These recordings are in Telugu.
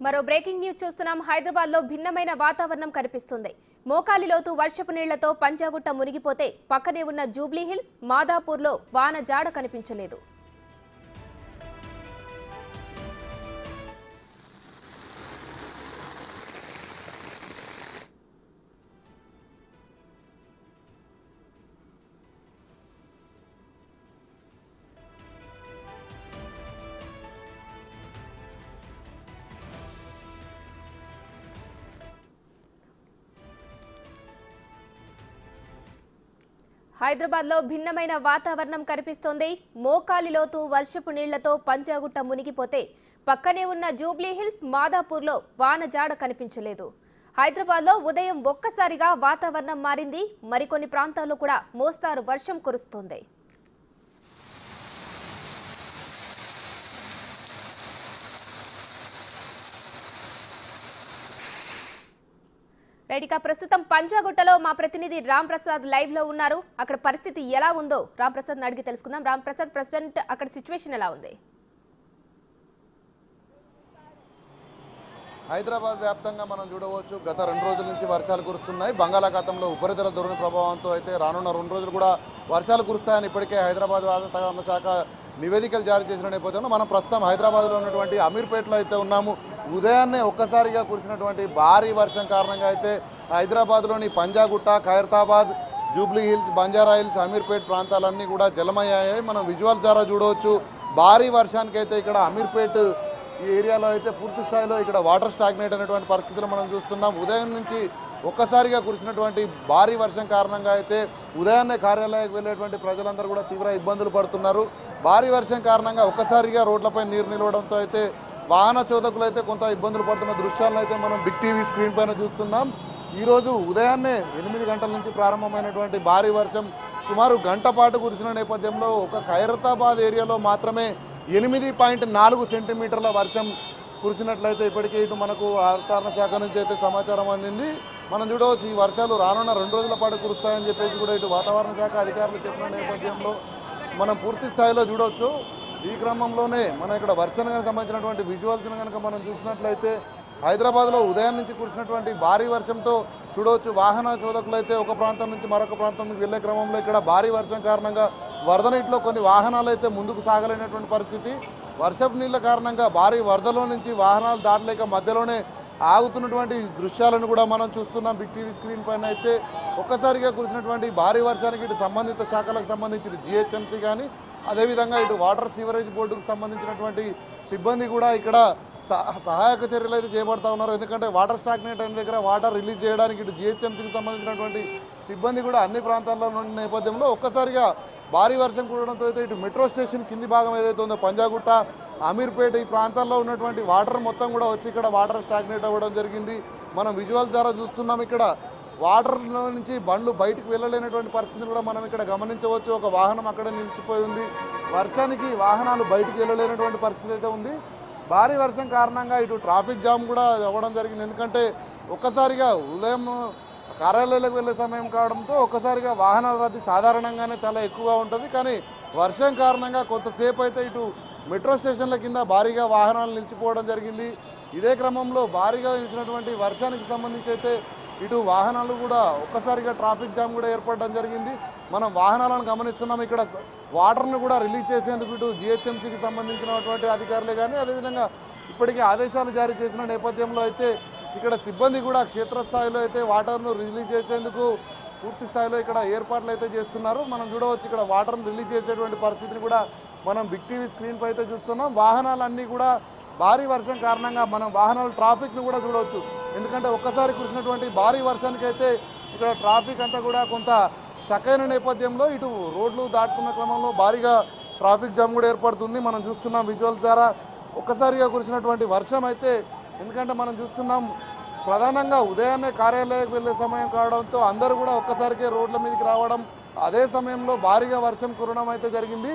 మరో బ్రేకింగ్ న్యూస్ చూస్తున్నాం. హైదరాబాద్ లో భిన్నమైన వాతావరణం కనిపిస్తుంది. మోకాలి లోతు వర్షపు నీళ్లతో పంజాగుట్ట మునిగిపోతే పక్కనే ఉన్న జూబ్లీ హిల్స్, మాదాపూర్ లో వాన జాడ కనిపించలేదు. హైదరాబాద్ లో భిన్నమైన వాతావరణం కనిపిస్తోంది. మోకాలి లోతు వర్షపు నీళ్లతో పంజాగుట్ట మునిగిపోతే పక్కనే ఉన్న జూబ్లీ హిల్స్, మాదాపూర్ లో వాన జాడ కనిపించలేదు. హైదరాబాద్ లో ఉదయం ఒక్కసారిగా వాతావరణం మారింది. మరికొన్ని ప్రాంతాల్లో కూడా మోస్తారు వర్షం కురుస్తోంది. రైట్, ప్రస్తుతం పంజాగుట్టలో మా ప్రతినిధి రామ్ ప్రసాద్ లైవ్ లో ఉన్నారు. అక్కడ పరిస్థితి ఎలా ఉందో రామ్ ప్రసాద్ అడిగి తెలుసుకుందాం. రామ్ ప్రసాద్, ప్రెసెంట్ అక్కడ సిచ్యువేషన్ ఎలా ఉంది? హైదరాబాద్ వ్యాప్తంగా మనం చూడవచ్చు, గత 2 రోజుల నుంచి వర్షాలు కురుస్తున్నాయి. బంగాళాఖాతంలో ఉపరితల ద్రోణి ప్రభావంతో అయితే రానున్న 2 రోజులు కూడా వర్షాలు కురుస్తాయని ఇప్పటికే హైదరాబాద్ వాతావరణ శాఖ నివేదికలు జారీ చేసిన నేపథ్యంలో మనం ప్రస్తుతం హైదరాబాద్లో ఉన్నటువంటి అమీర్పేటలో అయితే ఉన్నాము. ఉదయాన్నే ఒక్కసారిగా కురిసినటువంటి భారీ వర్షం కారణంగా అయితే హైదరాబాద్లోని పంజాగుట్ట, ఖైరతాబాద్, జూబ్లీ హిల్స్, బంజారా హిల్స్, అమీర్పేట్ ప్రాంతాలన్నీ కూడా జలమయ్యాయి. మనం విజువల్ ద్వారా చూడవచ్చు. భారీ వర్షానికి అయితే ఇక్కడ అమీర్పేట్ ఈ ఏరియాలో అయితే పూర్తి స్థాయిలో ఇక్కడ వాటర్ స్టాగ్నేట్ అనేటువంటి పరిస్థితులు మనం చూస్తున్నాం. ఉదయం నుంచి ఒక్కసారిగా కురిసినటువంటి భారీ వర్షం కారణంగా అయితే ఉదయాన్నే కార్యాలయానికి వెళ్ళేటువంటి ప్రజలందరూ కూడా తీవ్ర ఇబ్బందులు పడుతున్నారు. భారీ వర్షం కారణంగా ఒక్కసారిగా రోడ్లపై నీరు నిలవడంతో అయితే వాహన చోదకులు అయితే కొంత ఇబ్బందులు పడుతున్న దృశ్యాలను అయితే మనం బిగ్ టీవీ స్క్రీన్ పైన చూస్తున్నాం. ఈరోజు ఉదయాన్నే 8 గంటల నుంచి ప్రారంభమైనటువంటి భారీ వర్షం సుమారు గంట పాటు కురిసిన నేపథ్యంలో ఒక ఖైరతాబాద్ ఏరియాలో మాత్రమే 8.4 సెంటీమీటర్ల వర్షం కురిసినట్లయితే ఇప్పటికే ఇటు మనకు వాతావరణ శాఖ నుంచి అయితే సమాచారం అందింది. మనం చూడవచ్చు, ఈ వర్షాలు రానున్న 2 రోజుల పాటు కురుస్తాయని చెప్పేసి కూడా ఇటు వాతావరణ శాఖ అధికారులు చెప్పిన నేపథ్యంలో మనం పూర్తి స్థాయిలో చూడవచ్చు. ఈ క్రమంలోనే మనం ఇక్కడ వర్షానికి సంబంధించినటువంటి విజువల్స్ని కనుక మనం చూసినట్లయితే హైదరాబాద్లో ఉదయం నుంచి కురిసినటువంటి భారీ వర్షంతో చూడవచ్చు, వాహన చోదకులు అయితే ఒక ప్రాంతం నుంచి మరొక ప్రాంతానికి వెళ్లే క్రమంలో ఇక్కడ భారీ వర్షం కారణంగా వరద నీటిలో కొన్ని వాహనాలు అయితే ముందుకు సాగలేనటువంటి పరిస్థితి. వర్షపు నీళ్ల కారణంగా భారీ వరదలో నుంచి వాహనాలు దాటలేక మధ్యలోనే ఆగుతున్నటువంటి దృశ్యాలను కూడా మనం చూస్తున్నాం బిగ్ టీవీ స్క్రీన్ పైన. అయితే ఒక్కసారిగా కురిసినటువంటి భారీ వర్షానికి ఇటు సంబంధిత శాఖలకు సంబంధించి జిహెచ్ఎంసీ కానీ అదేవిధంగా ఇటు వాటర్ సీవరేజ్ బోర్డుకు సంబంధించినటువంటి సిబ్బంది కూడా ఇక్కడ సహాయక చర్యలు అయితే చేపడతా ఉన్నారు. ఎందుకంటే వాటర్ స్టాగ్నేట్ అయిన దగ్గర వాటర్ రిలీజ్ చేయడానికి ఇటు జిహెచ్ఎంసీకి సంబంధించినటువంటి సిబ్బంది కూడా అన్ని ప్రాంతాల్లో ఉన్న నేపథ్యంలో ఒక్కసారిగా భారీ వర్షం కురవడంతో అయితే ఇటు మెట్రో స్టేషన్ కింది భాగం ఏదైతే ఉందో పంజాగుట్ట, అమీర్పేట ఈ ప్రాంతాల్లో ఉన్నటువంటి వాటర్ మొత్తం కూడా వచ్చి ఇక్కడ వాటర్ స్టాగ్నేట్ అవ్వడం జరిగింది. మనం విజువల్ ద్వారా చూస్తున్నాం. ఇక్కడ వాటర్లో నుంచి బండ్లు బయటకు వెళ్ళలేనటువంటి పరిస్థితిని కూడా మనం ఇక్కడ గమనించవచ్చు. ఒక వాహనం అక్కడే నిలిచిపోయి ఉంది. వర్షానికి వాహనాలు బయటకు వెళ్ళలేనటువంటి పరిస్థితి అయితే ఉంది. భారీ వర్షం కారణంగా ఇటు ట్రాఫిక్ జామ్ కూడా అవ్వడం జరిగింది. ఎందుకంటే ఒక్కసారిగా ఉదయం కార్యాలయాలకు వెళ్ళే సమయం కావడంతో ఒక్కసారిగా వాహనాల రద్దీ సాధారణంగానే చాలా ఎక్కువగా ఉంటుంది. కానీ వర్షం కారణంగా కొంతసేపు అయితే ఇటు మెట్రో స్టేషన్ల కింద భారీగా వాహనాలు నిలిచిపోవడం జరిగింది. ఇదే క్రమంలో భారీగా నిలిచినటువంటి వర్షానికి సంబంధించి అయితే ఇటు వాహనాలు కూడా ఒక్కసారిగా ట్రాఫిక్ జామ్ కూడా ఏర్పడడం జరిగింది. మనం వాహనాలను గమనిస్తున్నాం. ఇక్కడ వాటర్ను కూడా రిలీజ్ చేసేందుకు ఇటు జిహెచ్ఎంసీకి సంబంధించినటువంటి అధికారులే కానీ అదేవిధంగా ఇప్పటికే ఆదేశాలు జారీ చేసిన నేపథ్యంలో అయితే ఇక్కడ సిబ్బంది కూడా క్షేత్రస్థాయిలో అయితే వాటర్ను రిలీజ్ చేసేందుకు పూర్తి స్థాయిలో ఇక్కడ ఏర్పాట్లు అయితే చేస్తున్నారు. మనం చూడవచ్చు, ఇక్కడ వాటర్ను రిలీజ్ చేసేటువంటి పరిస్థితిని కూడా మనం బిగ్ టీవీ స్క్రీన్ పై అయితే చూస్తున్నాం. వాహనాలన్నీ కూడా భారీ వర్షం కారణంగా మనం వాహనాల ట్రాఫిక్ను కూడా చూడవచ్చు. ఎందుకంటే ఒక్కసారి కురిసినటువంటి భారీ వర్షానికి అయితే ఇక్కడ ట్రాఫిక్ అంతా కూడా కొంత స్టక్ అయిన నేపథ్యంలో ఇటు రోడ్లు దాటుకున్న క్రమంలో భారీగా ట్రాఫిక్ జామ్ కూడా ఏర్పడుతుంది. మనం చూస్తున్నాం విజువల్స్ ద్వారా. ఒక్కసారిగా కురిసినటువంటి వర్షం అయితే ఎందుకంటే మనం చూస్తున్నాం ప్రధానంగా ఉదయాన్నే కార్యాలయానికి వెళ్ళే సమయం కావడంతో అందరూ కూడా ఒక్కసారికే రోడ్ల మీదకి రావడం, అదే సమయంలో భారీగా వర్షం కురవడం అయితే జరిగింది.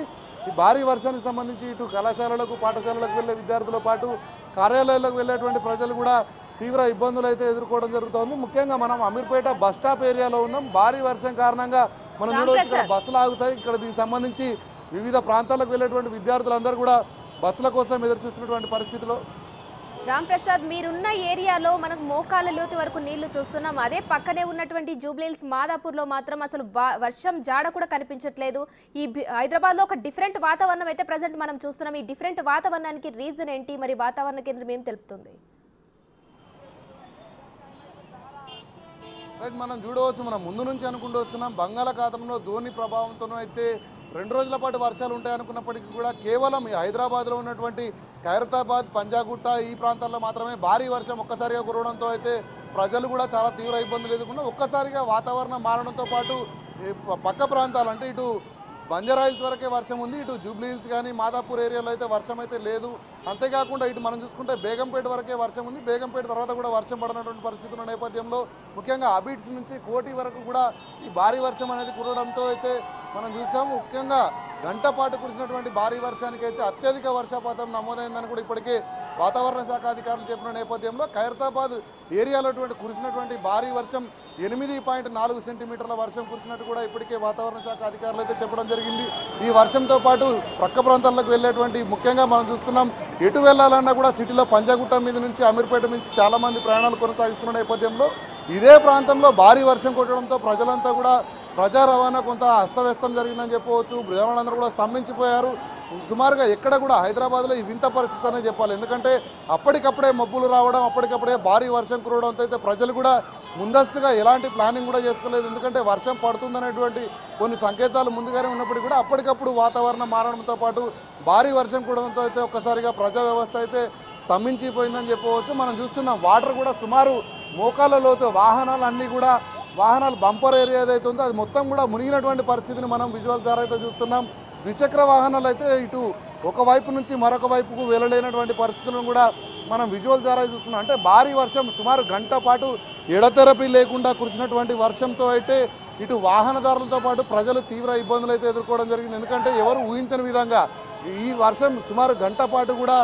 ఈ భారీ వర్షానికి సంబంధించి ఇటు కళాశాలలకు, పాఠశాలలకు వెళ్ళే విద్యార్థులతో పాటు కార్యాలయాలకు వెళ్ళేటువంటి ప్రజలు కూడా తీవ్ర ఇబ్బందులు అయితే ఎదుర్కోవడం జరుగుతోంది. ముఖ్యంగా మనం అమీర్పేట బస్ స్టాప్ ఏరియాలో ఉన్నాం. భారీ వర్షం కారణంగా మనం చూడవచ్చు ఇక్కడ బస్సులు ఆగుతాయి. ఇక్కడ దీనికి సంబంధించి వివిధ ప్రాంతాలకు వెళ్ళేటువంటి విద్యార్థులందరూ కూడా బస్సుల కోసం ఎదురు చూస్తున్నటువంటి పరిస్థితిలో రామ్ ప్రసాద్, మీరున్న ఏరియాలో మనకు మోకాళ్ళ లోతు వరకు నీళ్లు చూస్తున్నాం. అదే పక్కనే ఉన్నటువంటి జూబ్లీహిల్స్ మాదాపూర్లో మాత్రం అసలు వర్షం జాడ కూడా కనిపించట్లేదు. హైదరాబాద్ లో ఒక డిఫరెంట్ వాతావరణం అయితే ప్రజెంట్ మనం చూస్తున్నాం. ఈ డిఫరెంట్ వాతావరణానికి రీజన్ ఏంటి? మరి వాతావరణ కేంద్రం ఏం తెలుపుతుంది? రైట్, మనం చూడవచ్చు, మనం ముందు నుంచి అనుకుంటూ వస్తున్నాం బంగాళాఖాతంలో ధోని ప్రభావంతోనూ అయితే 2 రోజుల పాటు వర్షాలు ఉంటాయనుకున్నప్పటికీ కూడా కేవలం ఈ హైదరాబాద్లో ఉన్నటువంటి ఖైరతాబాద్, పంజాగుట్ట ఈ ప్రాంతాల్లో మాత్రమే భారీ వర్షం ఒక్కసారిగా కురవడంతో అయితే ప్రజలు కూడా చాలా తీవ్ర ఇబ్బందులు ఎదుర్కొన్నారు. ఒక్కసారిగా వాతావరణం మారడంతో పాటు పక్క ప్రాంతాలు అంటే ఇటు బంజారాహిల్స్ వరకే వర్షం ఉంది, ఇటు జూబ్లీహిల్స్ కానీ మాదాపూర్ ఏరియాలో అయితే వర్షం అయితే లేదు. అంతేకాకుండా ఇటు మనం చూసుకుంటే బేగంపేట వరకే వర్షం ఉంది. బేగంపేట తర్వాత కూడా వర్షం పడినటువంటి పరిస్థితుల నేపథ్యంలో ముఖ్యంగా అబిడ్స్ నుంచి కోటి వరకు కూడా ఈ భారీ వర్షం అనేది కురవడంతో అయితే మనం చూసాము. ముఖ్యంగా గంట పాటు కురిసినటువంటి భారీ వర్షానికి అయితే అత్యధిక వర్షపాతం నమోదైందని కూడా ఇప్పటికే వాతావరణ శాఖ అధికారులు చెప్పిన నేపథ్యంలో ఖైరతాబాద్ ఏరియాలో కురిసినటువంటి భారీ వర్షం 8.4 సెంటీమీటర్ల వర్షం కురిసినట్టు కూడా ఇప్పటికే వాతావరణ శాఖ అధికారులు అయితే చెప్పడం జరిగింది. ఈ వర్షంతో పాటు ప్రక్క ప్రాంతాలకు వెళ్ళేటువంటి ముఖ్యంగా మనం చూస్తున్నాం, ఎటు వెళ్ళాలన్నా కూడా సిటీలో పంజాగుట్ట మీద నుంచి అమీర్పేట నుంచి చాలామంది ప్రయాణాలు కొనసాగిస్తున్న నేపథ్యంలో ఇదే ప్రాంతంలో భారీ వర్షం కొట్టడంతో ప్రజలంతా కూడా ప్రజా రవాణా కొంత అస్తవ్యస్తం జరిగిందని చెప్పవచ్చు. జనాలందరూ కూడా స్తంభించిపోయారు. సుమారుగా ఎక్కడ కూడా హైదరాబాద్లో ఈ వింత పరిస్థితి అనే చెప్పాలి. ఎందుకంటే అప్పటికప్పుడే మబ్బులు రావడం, అప్పటికప్పుడే భారీ వర్షం కురవడంతో అయితే ప్రజలు కూడా ముందస్తుగా ఎలాంటి ప్లానింగ్ కూడా చేసుకోలేదు. ఎందుకంటే వర్షం పడుతుందనేటువంటి కొన్ని సంకేతాలు ముందుగానే ఉన్నప్పటికీ కూడా అప్పటికప్పుడు వాతావరణం మారడంతో పాటు భారీ వర్షం కురవడంతో అయితే ఒక్కసారిగా ప్రజా వ్యవస్థ అయితే స్తంభించిపోయిందని చెప్పవచ్చు. మనం చూస్తున్నాం, వాటర్ కూడా సుమారు మోకాళ్ళ లోతు వాహనాలు బంపర్ ఏరియా ఏదైతే ఉందో అది మొత్తం కూడా మునిగినటువంటి పరిస్థితిని మనం విజువల్ ద్వారా అయితే చూస్తున్నాం. ద్విచక్ర వాహనాలు అయితే ఇటు ఒకవైపు నుంచి మరొక వైపుకు వెళ్ళలేనటువంటి పరిస్థితులను కూడా మనం విజువల్ ద్వారా చూస్తున్నాం. అంటే భారీ వర్షం సుమారు గంట పాటు ఎడతెరపి లేకుండా కురిసినటువంటి వర్షంతో అయితే ఇటు వాహనదారులతో పాటు ప్రజలు తీవ్ర ఇబ్బందులు అయితే ఎదుర్కోవడం జరిగింది. ఎందుకంటే ఎవరు ఊహించని విధంగా ఈ వర్షం సుమారు గంట పాటు కూడా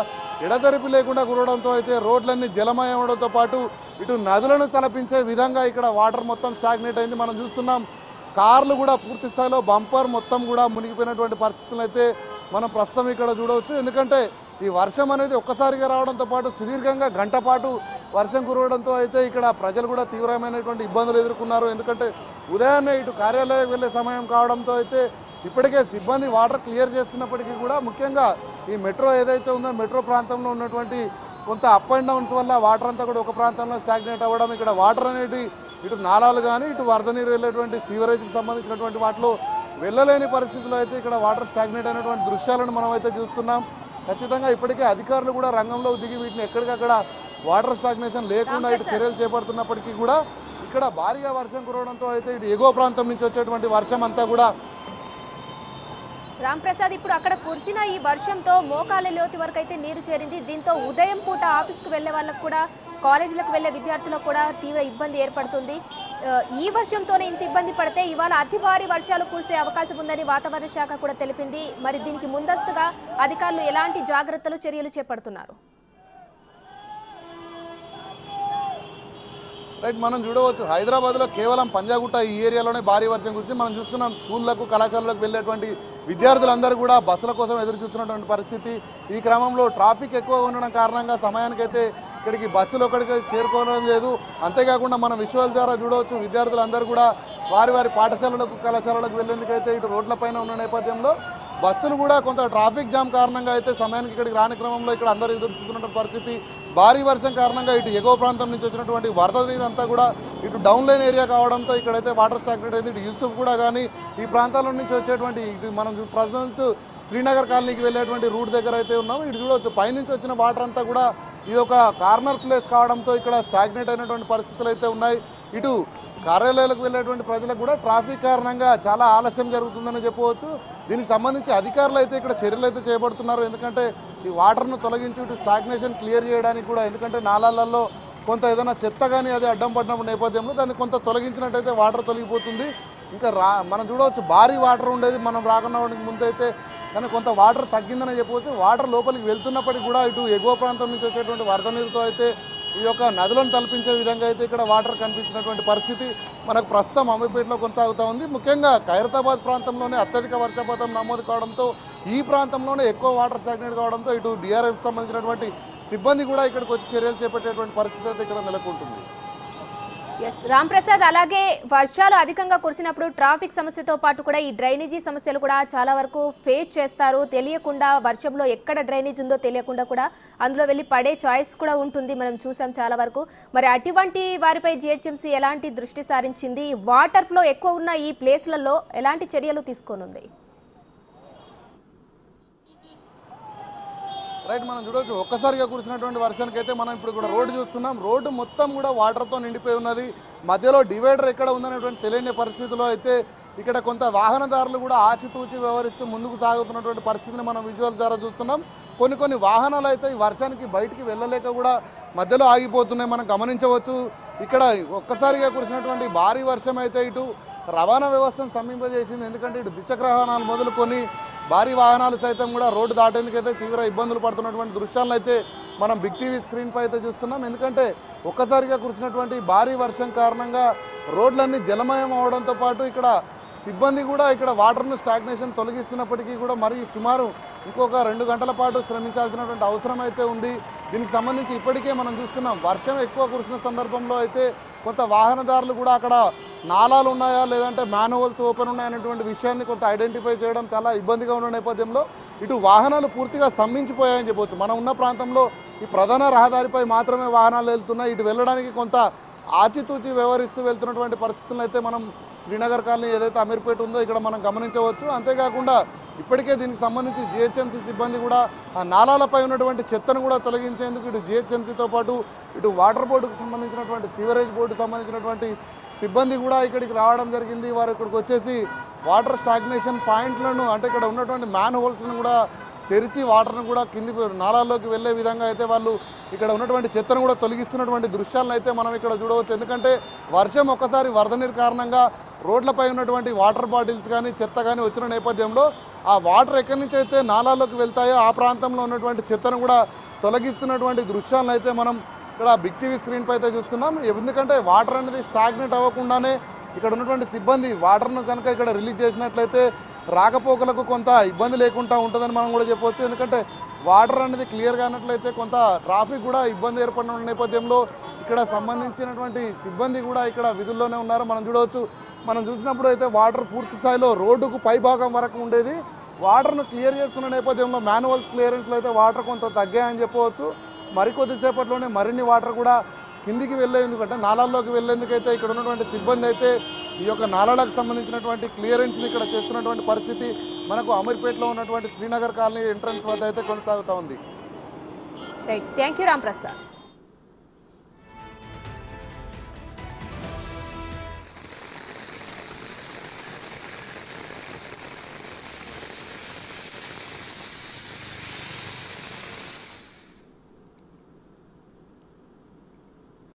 ఎడతెరిపి లేకుండా కురవడంతో అయితే రోడ్లన్నీ జలమయం అవడంతో పాటు ఇటు నదులను తలపించే విధంగా ఇక్కడ వాటర్ మొత్తం స్టాగ్నేట్ అయింది. మనం చూస్తున్నాం, కార్లు కూడా పూర్తి స్థాయిలో బంపర్ మొత్తం కూడా మునిగిపోయినటువంటి పరిస్థితులు అయితే మనం ప్రస్తుతం ఇక్కడ చూడవచ్చు. ఎందుకంటే ఈ వర్షం అనేది ఒక్కసారిగా రావడంతో పాటు సుదీర్ఘంగా గంట పాటు వర్షం కురవడంతో అయితే ఇక్కడ ప్రజలు కూడా తీవ్రమైనటువంటి ఇబ్బందులు ఎదుర్కొన్నారు. ఎందుకంటే ఉదయాన్నే ఇటు కార్యాలయం వెళ్ళే సమయం కావడంతో అయితే ఇప్పటికే సిబ్బంది వాటర్ క్లియర్ చేస్తున్నప్పటికీ కూడా ముఖ్యంగా ఈ మెట్రో ఏదైతే ఉందో మెట్రో ప్రాంతంలో ఉన్నటువంటి కొంత అప్ అండ్ డౌన్స్ వల్ల వాటర్ అంతా కూడా ఒక ప్రాంతంలో స్టాగ్నేట్ అవ్వడం, ఇక్కడ వాటర్ అనేది ఇటు నాలాలు కానీ ఇటు వరద నీరు వెళ్ళేటువంటి సీవరేజ్కి సంబంధించినటువంటి వాటిలో వెళ్ళలేని పరిస్థితుల్లో అయితే ఇక్కడ వాటర్ స్టాగ్నేట్ అయినటువంటి దృశ్యాలను మనం అయితే చూస్తున్నాం. ఖచ్చితంగా ఇప్పటికే అధికారులు కూడా రంగంలో దిగి వీటిని ఎక్కడికక్కడ వాటర్ స్టాగ్నేషన్ లేకుండా ఇటు చర్యలు చేపడుతున్నప్పటికీ కూడా ఇక్కడ భారీగా వర్షం కురవడంతో అయితే ఇటు ఎగువ ప్రాంతం నుంచి వచ్చేటువంటి వర్షం అంతా కూడా రామ్ ప్రసాద్, ఇప్పుడు అక్కడ కురిసిన ఈ వర్షంతో మోకాళ్ళ లోతు వరకు అయితే నీరు చేరింది. దీంతో ఉదయం పూట ఆఫీస్కి వెళ్లే వాళ్ళకు కూడా, కాలేజీలకు వెళ్లే విద్యార్థులకు కూడా తీవ్ర ఇబ్బంది ఏర్పడుతుంది. ఈ వర్షంతోనే ఇంత ఇబ్బంది పడితే ఇవాళ అతి భారీ వర్షాలు కురిసే అవకాశం ఉందని వాతావరణ శాఖ కూడా తెలిపింది. మరి దీనికి ముందస్తుగా అధికారులు ఎలాంటి జాగ్రత్తలు, చర్యలు చేపడుతున్నారు? రైట్, మనం చూడవచ్చు, హైదరాబాద్లో కేవలం పంజాగుట్ట ఈ ఏరియాలోనే భారీ వర్షం కురిసి మనం చూస్తున్నాం. స్కూళ్లకు, కళాశాలలకు వెళ్ళేటువంటి విద్యార్థులందరూ కూడా బస్సుల కోసం ఎదురు చూస్తున్నటువంటి పరిస్థితి. ఈ క్రమంలో ట్రాఫిక్ ఎక్కువగా ఉండడం కారణంగా సమయానికైతే ఇక్కడికి బస్సులు ఒకటికి చేరుకోవడం లేదు. అంతేకాకుండా మనం విజువల్ ద్వారా చూడవచ్చు, విద్యార్థులందరూ కూడా వారి పాఠశాలలకు, కళాశాలలకు వెళ్లేందుకైతే ఇటు రోడ్లపైన ఉన్న నేపథ్యంలో బస్సులు కూడా కొంత ట్రాఫిక్ జామ్ కారణంగా అయితే సమయానికి ఇక్కడికి రాని క్రమంలో ఇక్కడ అందరూ ఎదురు చూస్తున్న పరిస్థితి. భారీ వర్షం కారణంగా ఇటు ఎగువ ప్రాంతం నుంచి వచ్చినటువంటి వరద నీరు అంతా కూడా ఇటు డౌన్ లైన్ ఏరియా కావడంతో ఇక్కడైతే వాటర్ స్టాగ్నేట్ అయింది. ఇటు యూసుఫ్ కూడా కానీ ఈ ప్రాంతాల నుంచి వచ్చేటువంటి ఇటు మనం ప్రజెంట్ శ్రీనగర్ కాలనీకి వెళ్ళేటువంటి రూట్ దగ్గర అయితే ఉన్నాము. ఇటు చూడవచ్చు, పైనుంచి వచ్చిన వాటర్ అంతా కూడా ఇది ఒక కార్నర్ ప్లేస్ కావడంతో ఇక్కడ స్టాగ్నేట్ అయినటువంటి పరిస్థితులు అయితే ఉన్నాయి. ఇటు కార్యాలయాలకు వెళ్ళేటువంటి ప్రజలకు కూడా ట్రాఫిక్ కారణంగా చాలా ఆలస్యం జరుగుతుందని చెప్పవచ్చు. దీనికి సంబంధించి అధికారులు అయితే ఇక్కడ చర్యలు అయితే చేపడుతున్నారు. ఎందుకంటే ఈ వాటర్ను తొలగించి ఇటు స్టాగ్నేషన్ క్లియర్ చేయడానికి కూడా, ఎందుకంటే నాలాలలో కొంత ఏదైనా చెత్త కానీ అది అడ్డం పడినప్పుడు నేపథ్యంలో దాన్ని కొంత తొలగించినట్టయితే వాటర్ తొలగిపోతుంది. ఇంకా మనం చూడవచ్చు, భారీ వాటర్ ఉండేది మనం రాకుండా ముందు అయితే, కానీ కొంత వాటర్ తగ్గిందని చెప్పవచ్చు. వాటర్ లోపలికి వెళ్తున్నప్పటికీ కూడా ఇటు ఎగువ ప్రాంతం నుంచి వచ్చేటువంటి వరద నీరుతో అయితే ఈ యొక్క నదులను తలపించే విధంగా అయితే ఇక్కడ వాటర్ కనిపించినటువంటి పరిస్థితి మనకు ప్రస్తుతం అమీర్పేటలో కొనసాగుతూ ఉంది. ముఖ్యంగా ఖైరతాబాద్ ప్రాంతంలోనే అత్యధిక వర్షపాతం నమోదు కావడంతో ఈ ప్రాంతంలోనే ఎక్కువ వాటర్ స్టాగ్నేట్ కావడంతో ఇటు డిఆర్ఎఫ్ సంబంధించినటువంటి సిబ్బంది కూడా ఇక్కడికి వచ్చి చర్యలు చేపట్టేటువంటి పరిస్థితి అయితే ఇక్కడ నెలకొంటుంది. ఎస్ రామ్ ప్రసాద్, అలాగే వర్షాలు అధికంగా కురిసినప్పుడు ట్రాఫిక్ సమస్యతో పాటు కూడా ఈ డ్రైనేజీ సమస్యలు కూడా చాలా వరకు ఫేస్ చేస్తారు. తెలియకుండా వర్షంలో ఎక్కడ డ్రైనేజ్ ఉందో తెలియకుండా కూడా అందులో వెళ్ళి పడే చాయిస్ కూడా ఉంటుంది, మనం చూసాం చాలా వరకు. మరి అటువంటి వారిపై జిహెచ్ఎంసీ ఎలాంటి దృష్టి సారించింది? వాటర్ ఫ్లో ఎక్కువ ఉన్న ఈ ప్లేస్లలో ఎలాంటి చర్యలు తీసుకోనుంది? రైట్, మనం చూడవచ్చు ఒక్కసారిగా కురిసినటువంటి వర్షానికి అయితే మనం ఇప్పుడు కూడా రోడ్డు చూస్తున్నాం. రోడ్డు మొత్తం కూడా వాటర్తో నిండిపోయి ఉన్నది. మధ్యలో డివైడర్ ఎక్కడ ఉందనేటువంటి తెలియని పరిస్థితిలో అయితే ఇక్కడ కొంత వాహనదారులు కూడా ఆచితూచి వ్యవహరిస్తూ ముందుకు సాగుతున్నటువంటి పరిస్థితిని మనం విజువల్ ద్వారా చూస్తున్నాం. కొన్ని వాహనాలు అయితే ఈ వర్షానికి బయటికి వెళ్ళలేక కూడా మధ్యలో ఆగిపోతున్నాయి, మనం గమనించవచ్చు. ఇక్కడ ఒక్కసారిగా కురిసినటువంటి భారీ వర్షం అయితే ఇటు రవాణా వ్యవస్థను స్తంభింపజేసింది. ఎందుకంటే ఇటు ద్విచక్ర వాహనాలు మొదలుకొని భారీ వాహనాలు సైతం కూడా రోడ్డు దాటేందుకైతే తీవ్ర ఇబ్బందులు పడుతున్నటువంటి దృశ్యాలను అయితే మనం బిగ్ టీవీ స్క్రీన్పై అయితే చూస్తున్నాం. ఎందుకంటే ఒక్కసారిగా కురిసినటువంటి భారీ వర్షం కారణంగా రోడ్లన్నీ జలమయం అవడంతో పాటు ఇక్కడ సిబ్బంది కూడా ఇక్కడ వాటర్ను స్టాగ్నేషన్ తొలగిస్తున్నప్పటికీ కూడా మరి సుమారు ఇంకొక 2 గంటల పాటు శ్రమించాల్సినటువంటి అవసరం అయితే ఉంది. దీనికి సంబంధించి ఇప్పటికే మనం చూస్తున్నాం వర్షం ఎక్కువ కురిసిన సందర్భంలో అయితే కొంత వాహనదారులు కూడా అక్కడ నాలాలు ఉన్నాయా లేదంటే మ్యాన్హోల్స్ ఓపెన్ ఉన్నాయనేటువంటి విషయాన్ని కొంత ఐడెంటిఫై చేయడం చాలా ఇబ్బందిగా ఉన్న నేపథ్యంలో ఇటు వాహనాలు పూర్తిగా స్తంభించిపోయాయని చెప్పవచ్చు. మనం ఉన్న ప్రాంతంలో ఈ ప్రధాన రహదారిపై మాత్రమే వాహనాలు వెళ్తున్నాయి. ఇటు వెళ్ళడానికి కొంత ఆచితూచి వ్యవహరిస్తూ వెళ్తున్నటువంటి పరిస్థితులను అయితే మనం శ్రీనగర్ కాలనీ ఏదైతే అమీర్పేట ఉందో ఇక్కడ మనం గమనించవచ్చు. అంతేకాకుండా ఇప్పటికే దీనికి సంబంధించి జిహెచ్ఎంసీ సిబ్బంది కూడా ఆ నాలాలపై ఉన్నటువంటి చెత్తను కూడా తొలగించేందుకు ఇటు జిహెచ్ఎంసీతో పాటు ఇటు వాటర్ బోర్డుకు సంబంధించినటువంటి సీవరేజ్ బోర్డుకు సంబంధించినటువంటి సిబ్బంది కూడా ఇక్కడికి రావడం జరిగింది. వారు ఇక్కడికి వచ్చేసి వాటర్ స్టాగ్నేషన్ పాయింట్లను అంటే ఇక్కడ ఉన్నటువంటి మ్యాన్ హోల్స్ను కూడా తెరిచి వాటర్ను కూడా కింది నాలాల్లోకి వెళ్ళే విధంగా అయితే వాళ్ళు ఇక్కడ ఉన్నటువంటి చెత్తను కూడా తొలగిస్తున్నటువంటి దృశ్యాలను అయితే మనం ఇక్కడ చూడవచ్చు. ఎందుకంటే వర్షం ఒక్కసారి వరద నీరు కారణంగా రోడ్లపై ఉన్నటువంటి వాటర్ బాటిల్స్ కానీ చెత్త కానీ వచ్చిన నేపథ్యంలో ఆ వాటర్ ఎక్కడి నుంచి అయితే నాలాల్లోకి వెళ్తాయో ఆ ప్రాంతంలో ఉన్నటువంటి చెత్తను కూడా తొలగిస్తున్నటువంటి దృశ్యాలను అయితే మనం ఇక్కడ బిగ్ టీవీ స్క్రీన్పై అయితే చూస్తున్నాం. ఎందుకంటే వాటర్ అనేది స్టాగ్నేట్ అవ్వకుండానే ఇక్కడ ఉన్నటువంటి సిబ్బంది వాటర్ను కనుక ఇక్కడ రిలీజ్ చేసినట్లయితే రాకపోకలకు కొంత ఇబ్బంది లేకుండా ఉంటుందని మనం కూడా చెప్పవచ్చు. ఎందుకంటే వాటర్ అనేది క్లియర్గా అన్నట్లయితే కొంత ట్రాఫిక్ కూడా ఇబ్బంది ఏర్పడిన నేపథ్యంలో ఇక్కడ సంబంధించినటువంటి సిబ్బంది కూడా ఇక్కడ విధుల్లోనే ఉన్నారు. మనం చూడవచ్చు. మనం చూసినప్పుడు అయితే వాటర్ పూర్తి స్థాయిలో రోడ్డుకు పై భాగం వరకు ఉండేది. వాటర్ను క్లియర్ చేస్తున్న నేపథ్యంలో మాన్యువల్స్ క్లియరెన్స్లో అయితే వాటర్ కొంత తగ్గాయని చెప్పవచ్చు. మరికొద్దిసేపట్లోనే మరిన్ని వాటర్ కూడా కిందికి వెళ్ళేందుకు అంటే నాలాల్లోకి వెళ్ళేందుకైతే ఇక్కడ ఉన్నటువంటి సిబ్బంది అయితే ఈ యొక్క నాలాలకు సంబంధించినటువంటి క్లియరెన్స్ని ఇక్కడ చేస్తున్నటువంటి పరిస్థితి మనకు అమీర్పేటలో ఉన్నటువంటి శ్రీనగర్ కాలనీ ఎంట్రన్స్ వద్ద అయితే కొనసాగుతూ ఉంది. Right, thank you Ram Prasad.